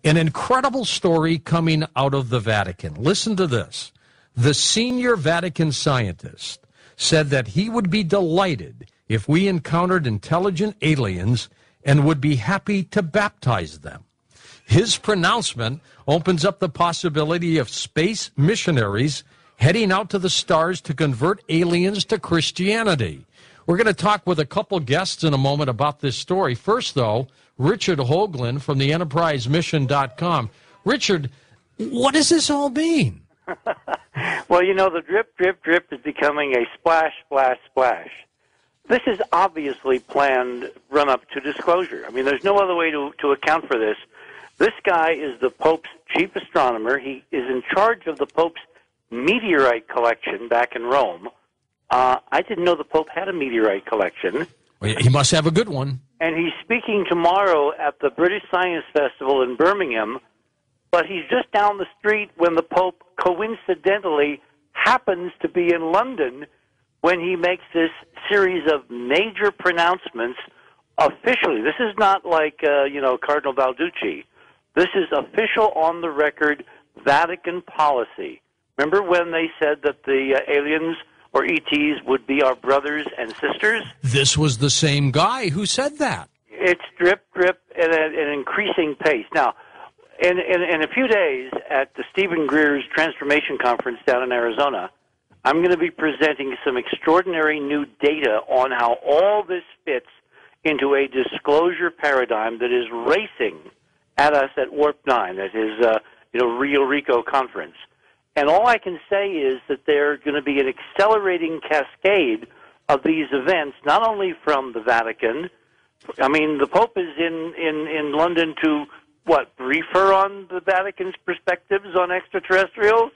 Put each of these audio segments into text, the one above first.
An incredible story coming out of the Vatican. Listen to this. The senior Vatican scientist said that he would be delighted if we encountered intelligent aliens and would be happy to baptize them. His pronouncement opens up the possibility of space missionaries heading out to the stars to convert aliens to Christianity. We're going to talk with a couple guests in a moment about this story. First, though, Richard Hoagland from the EnterpriseMission.com. Richard, what does this all mean? Well, you know, the drip, drip, drip is becoming a splash, splash, splash. This is obviously planned run-up to disclosure. I mean, there's no other way to account for this. This guy is the Pope's chief astronomer. He is in charge of the Pope's meteorite collection back in Rome. I didn't know the Pope had a meteorite collection. Well, he must have a good one. And he's speaking tomorrow at the British Science Festival in Birmingham, but he's just down the street when the Pope coincidentally happens to be in London when he makes this series of major pronouncements officially. This is not like, Cardinal Balducci. This is official on-the-record Vatican policy. Remember when they said that the aliens or ETs would be our brothers and sisters? This was the same guy who said that. It's drip, drip at an increasing pace. Now, in a few days at the Stephen Greer's Transformation Conference down in Arizona, I'm going to be presenting some extraordinary new data on how all this fits into a disclosure paradigm that is racing at us at Warp 9, at his Rio Rico conference. And all I can say is that there's going to be an accelerating cascade of these events, not only from the Vatican. I mean, the Pope is in London to, brief her on the Vatican's perspectives on extraterrestrials?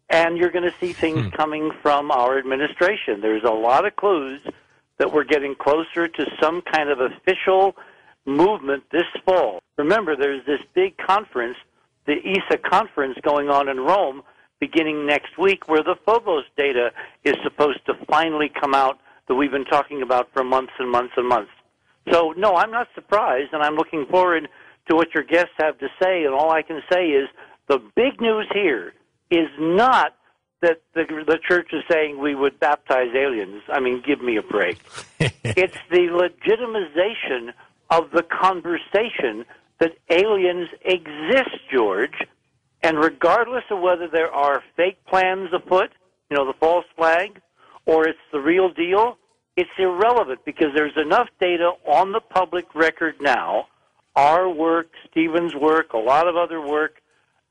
And you're going to see things coming from our administration. There's a lot of clues that we're getting closer to some kind of official movement this fall. Remember, there's this big conference, the ESA conference going on in Rome beginning next week, where the Phobos data is supposed to finally come out that we've been talking about for months and months and months. So, no, I'm not surprised, and I'm looking forward to what your guests have to say, and all I can say is the big news here is not that the church is saying we would baptize aliens. I mean, give me a break. It's the legitimization of the conversation that aliens exist, George, and regardless of whether there are fake plans afoot, the false flag, or it's the real deal, it's irrelevant because there's enough data on the public record now, our work, Stephen's work, a lot of other work,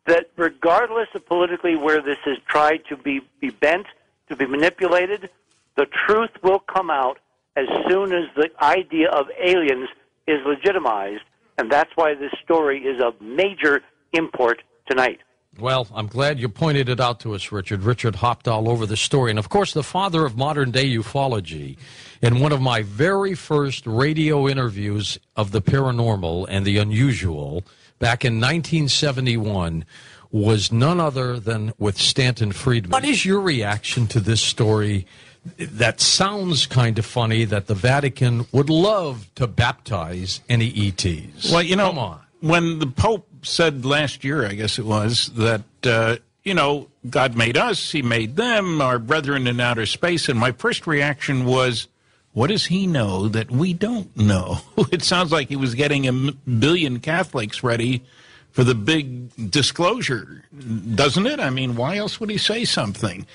that regardless of politically where this is tried to be bent, to be manipulated, the truth will come out as soon as the idea of aliens is legitimized, and that's why this story is of major import tonight. Well, I'm glad you pointed it out to us, Richard. Richard hopped all over the story. And, of course, the father of modern-day ufology. In one of my very first radio interviews of the paranormal and the unusual back in 1971 was none other than with Stanton Friedman. What is your reaction to this story that sounds kind of funny, that the Vatican would love to baptize any ETs? Well, Come on. When the Pope said last year, I guess it was, that, God made us, he made them, our brethren in outer space, and my first reaction was, what does he know that we don't know? It sounds like he was getting a billion Catholics ready for the big disclosure, doesn't it? I mean, why else would he say something?